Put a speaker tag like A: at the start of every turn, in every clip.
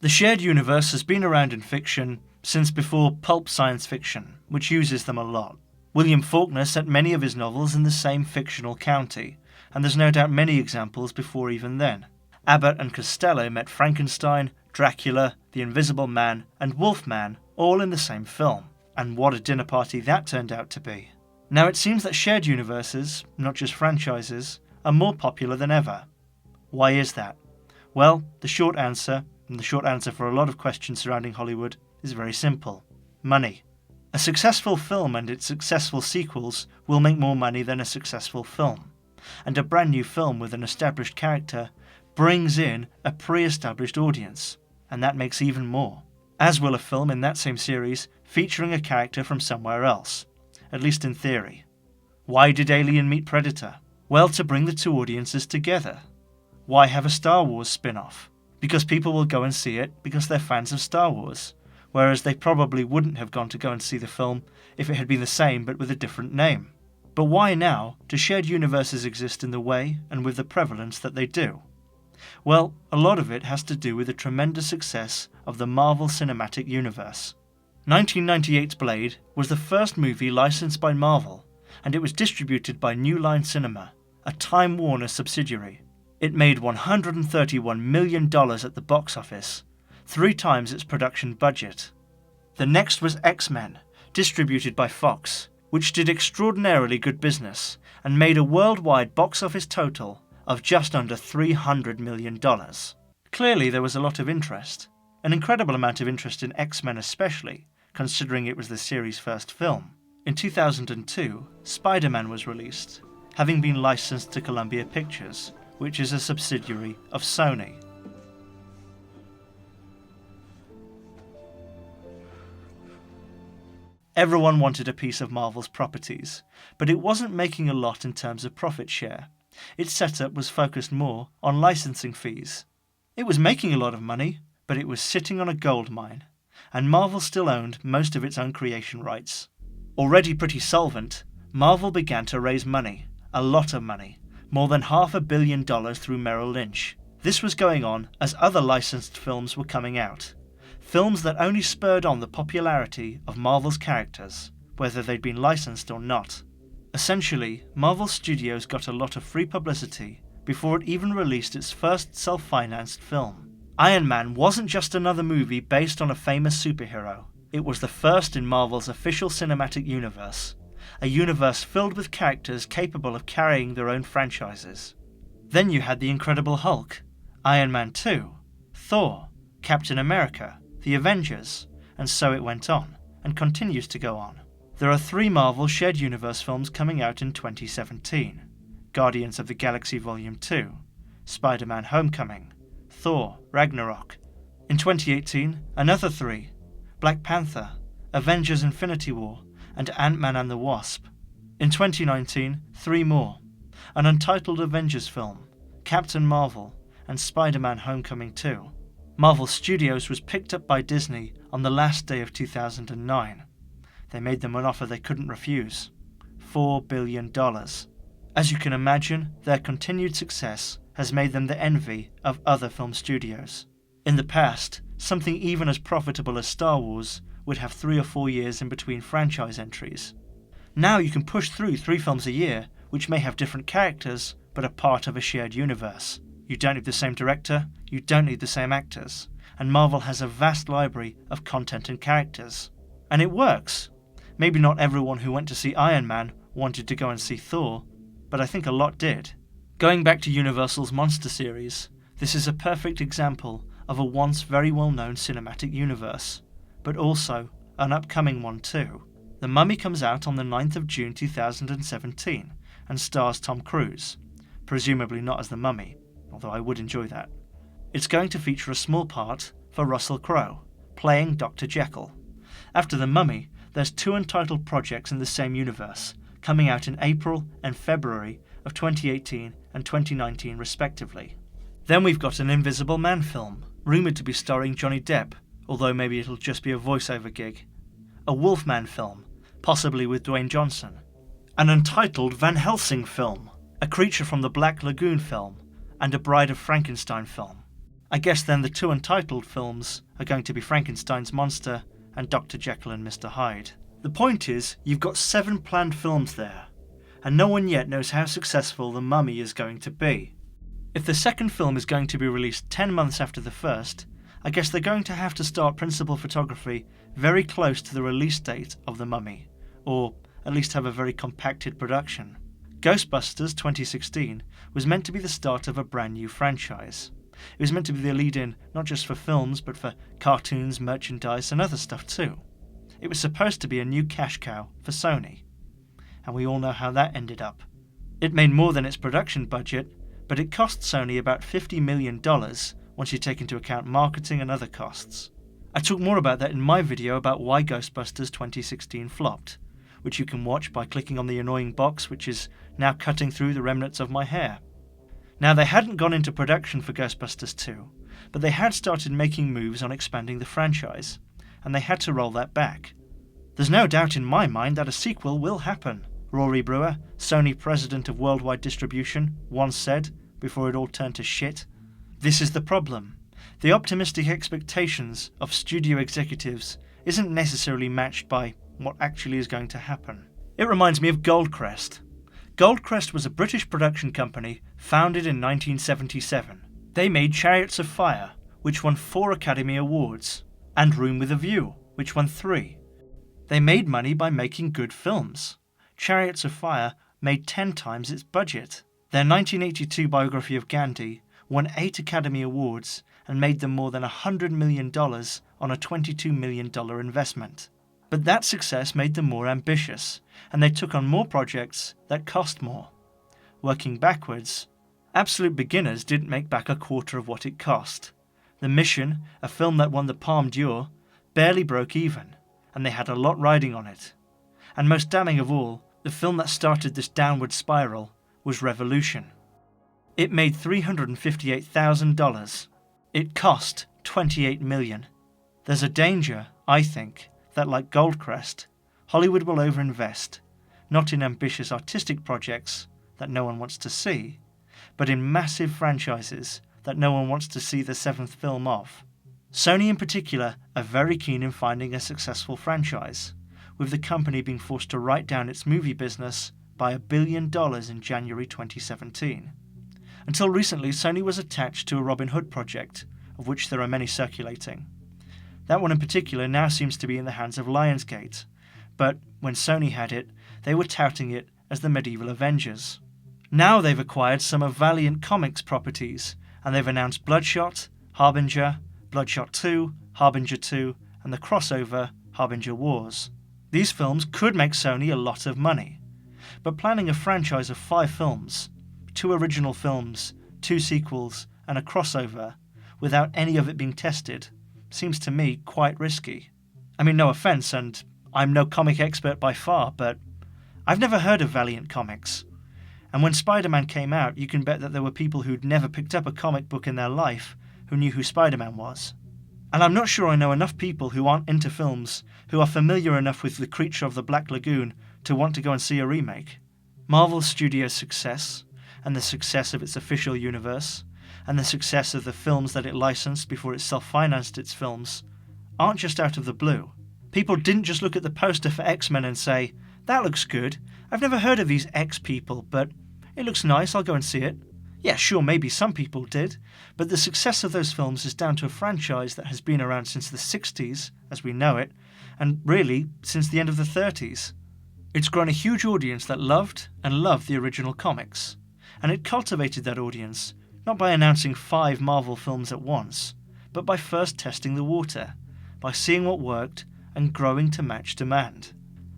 A: The shared universe has been around in fiction since before pulp science fiction, which uses them a lot. William Faulkner set many of his novels in the same fictional county, and there's no doubt many examples before even then. Abbott and Costello met Frankenstein, Dracula, the Invisible Man, and Wolfman all in the same film, and what a dinner party that turned out to be. Now it seems that shared universes, not just franchises, are more popular than ever. Why is that? Well, the short answer, and the short answer for a lot of questions surrounding Hollywood, is very simple. Money. A successful film and its successful sequels will make more money than a successful film, and a brand new film with an established character brings in a pre-established audience, and that makes even more, as will a film in that same series featuring a character from somewhere else, at least in theory. Why did Alien meet Predator? Well, to bring the two audiences together. Why have a Star Wars spin-off? Because people will go and see it because they're fans of Star Wars, whereas they probably wouldn't have gone to go and see the film if it had been the same but with a different name. But why now do shared universes exist in the way and with the prevalence that they do? Well, a lot of it has to do with the tremendous success of the Marvel Cinematic Universe. 1998's Blade was the first movie licensed by Marvel, and it was distributed by New Line Cinema, a Time Warner subsidiary. It made $131 million at the box office, 3 times its production budget. The next was X-Men, distributed by Fox, which did extraordinarily good business and made a worldwide box office total of just under $300 million. Clearly there was a lot of interest, an incredible amount of interest in X-Men especially, considering it was the series' first film. In 2002, Spider-Man was released, having been licensed to Columbia Pictures, which is a subsidiary of Sony. Everyone wanted a piece of Marvel's properties, but it wasn't making a lot in terms of profit share. Its setup was focused more on licensing fees. It was making a lot of money, but it was sitting on a gold mine, and Marvel still owned most of its own creation rights. Already pretty solvent, Marvel began to raise money, a lot of money, more than $500 million through Merrill Lynch. This was going on as other licensed films were coming out, films that only spurred on the popularity of Marvel's characters, whether they'd been licensed or not. Essentially, Marvel Studios got a lot of free publicity before it even released its first self-financed film. Iron Man wasn't just another movie based on a famous superhero. It was the first in Marvel's official cinematic universe, a universe filled with characters capable of carrying their own franchises. Then you had the Incredible Hulk, Iron Man 2, Thor, Captain America, the Avengers, and so it went on, and continues to go on. There are 3 Marvel Shared Universe films coming out in 2017. Guardians of the Galaxy Volume 2, Spider-Man Homecoming, Thor, Ragnarok. In 2018, another 3, Black Panther, Avengers Infinity War, and Ant-Man and the Wasp. In 2019, 3 more, an untitled Avengers film, Captain Marvel, and Spider-Man Homecoming 2. Marvel Studios was picked up by Disney on the last day of 2009. They made them an offer they couldn't refuse, $4 billion. As you can imagine, their continued success has made them the envy of other film studios. In the past, something even as profitable as Star Wars would have 3 or 4 years in between franchise entries. Now you can push through 3 films a year, which may have different characters, but are part of a shared universe. You don't need the same director, you don't need the same actors, and Marvel has a vast library of content and characters. And it works. Maybe not everyone who went to see Iron Man wanted to go and see Thor, but I think a lot did. Going back to Universal's Monster series, this is a perfect example of a once very well-known cinematic universe, but also an upcoming one too. The Mummy comes out on the 9th of June 2017 and stars Tom Cruise, presumably not as the Mummy, although I would enjoy that. It's going to feature a small part for Russell Crowe, playing Dr. Jekyll. After The Mummy, there's 2 untitled projects in the same universe, coming out in April and February of 2018 and 2019 respectively. Then we've got an Invisible Man film, rumoured to be starring Johnny Depp, although maybe it'll just be a voiceover gig. A Wolfman film, possibly with Dwayne Johnson. An untitled Van Helsing film, a Creature from the Black Lagoon film, and a Bride of Frankenstein film. I guess then the two untitled films are going to be Frankenstein's Monster and Dr. Jekyll and Mr. Hyde. The point is, you've got 7 planned films there, and no one yet knows how successful The Mummy is going to be. If the second film is going to be released 10 months after the first, I guess they're going to have to start principal photography very close to the release date of The Mummy, or at least have a very compacted production. Ghostbusters 2016 was meant to be the start of a brand new franchise. It was meant to be the lead-in not just for films but for cartoons, merchandise and other stuff too. It was supposed to be a new cash cow for Sony. And we all know how that ended up. It made more than its production budget, but it cost Sony about $50 million once you take into account marketing and other costs. I talk more about that in my video about why Ghostbusters 2016 flopped, which you can watch by clicking on the annoying box which is now cutting through the remnants of my hair. Now, they hadn't gone into production for Ghostbusters 2, but they had started making moves on expanding the franchise, and they had to roll that back. There's no doubt in my mind that a sequel will happen, Rory Brewer, Sony president of worldwide distribution, once said before it all turned to shit. This is the problem. The optimistic expectations of studio executives isn't necessarily matched by what actually is going to happen. It reminds me of Goldcrest. Goldcrest was a British production company founded in 1977. They made Chariots of Fire, which won 4 Academy Awards, and Room with a View, which won 3. They made money by making good films. Chariots of Fire made 10 times its budget. Their 1982 biography of Gandhi won 8 Academy Awards and made them more than $100 million on a $22 million investment. But that success made them more ambitious, and they took on more projects that cost more. Working backwards, Absolute Beginners didn't make back a quarter of what it cost. The Mission, a film that won the Palme d'Or, barely broke even, and they had a lot riding on it. And most damning of all, the film that started this downward spiral was Revolution. It made $358,000. It cost $28 million. There's a danger, I think, that like Goldcrest, Hollywood will overinvest, not in ambitious artistic projects that no one wants to see, but in massive franchises that no one wants to see the 7th film of. Sony in particular are very keen in finding a successful franchise, with the company being forced to write down its movie business by $1 billion in January 2017. Until recently, Sony was attached to a Robin Hood project, of which there are many circulating. That one in particular now seems to be in the hands of Lionsgate, but when Sony had it, they were touting it as the medieval Avengers. Now they've acquired some of Valiant Comics' properties, and they've announced Bloodshot, Harbinger, Bloodshot 2, Harbinger 2, and the crossover Harbinger Wars. These films could make Sony a lot of money, but planning a franchise of 5 films, 2 original films, 2 sequels, and a crossover, without any of it being tested, seems to me quite risky. I mean, no offence, and I'm no comic expert by far, but I've never heard of Valiant Comics. And when Spider-Man came out, you can bet that there were people who'd never picked up a comic book in their life who knew who Spider-Man was. And I'm not sure I know enough people who aren't into films who are familiar enough with The Creature of the Black Lagoon to want to go and see a remake. Marvel Studios' success, and the success of its official universe, and the success of the films that it licensed before it self-financed its films, aren't just out of the blue. People didn't just look at the poster for X-Men and say, "That looks good. I've never heard of these X people, but it looks nice, I'll go and see it." Yeah, sure, maybe some people did, but the success of those films is down to a franchise that has been around since the 60s, as we know it, and really since the end of the 30s. It's grown a huge audience that loved the original comics, and it cultivated that audience not by announcing 5 Marvel films at once, but by first testing the water, by seeing what worked and growing to match demand.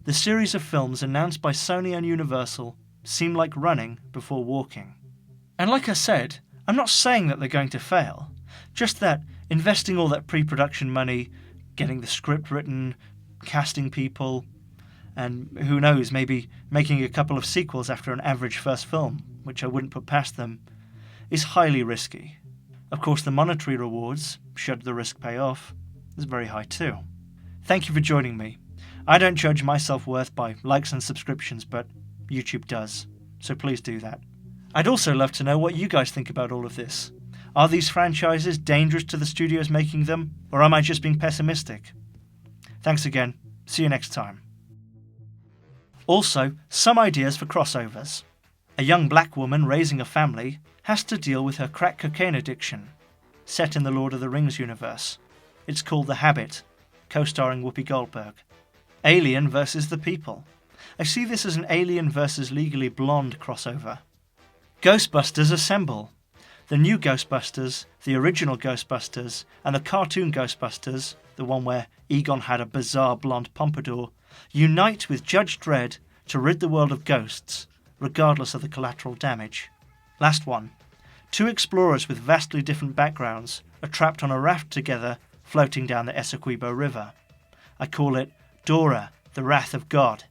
A: The series of films announced by Sony and Universal seem like running before walking. And like I said, I'm not saying that they're going to fail, just that investing all that pre-production money, getting the script written, casting people, and who knows, maybe making a couple of sequels after an average first film, which I wouldn't put past them, is highly risky. Of course, the monetary rewards, should the risk pay off, is very high too. Thank you for joining me. I don't judge my self-worth by likes and subscriptions, but YouTube does, so please do that. I'd also love to know what you guys think about all of this. Are these franchises dangerous to the studios making them, or am I just being pessimistic? Thanks again. See you next time. Also, some ideas for crossovers. A young black woman raising a family has to deal with her crack cocaine addiction. Set in the Lord of the Rings universe. It's called The Habit, co-starring Whoopi Goldberg. Alien versus the People. I see this as an Alien versus Legally Blonde crossover. Ghostbusters Assemble. The new Ghostbusters, the original Ghostbusters, and the cartoon Ghostbusters, the one where Egon had a bizarre blonde pompadour, unite with Judge Dredd to rid the world of ghosts, regardless of the collateral damage. Last one. Two explorers with vastly different backgrounds are trapped on a raft together floating down the Essequibo River. I call it Dora, the Wrath of God.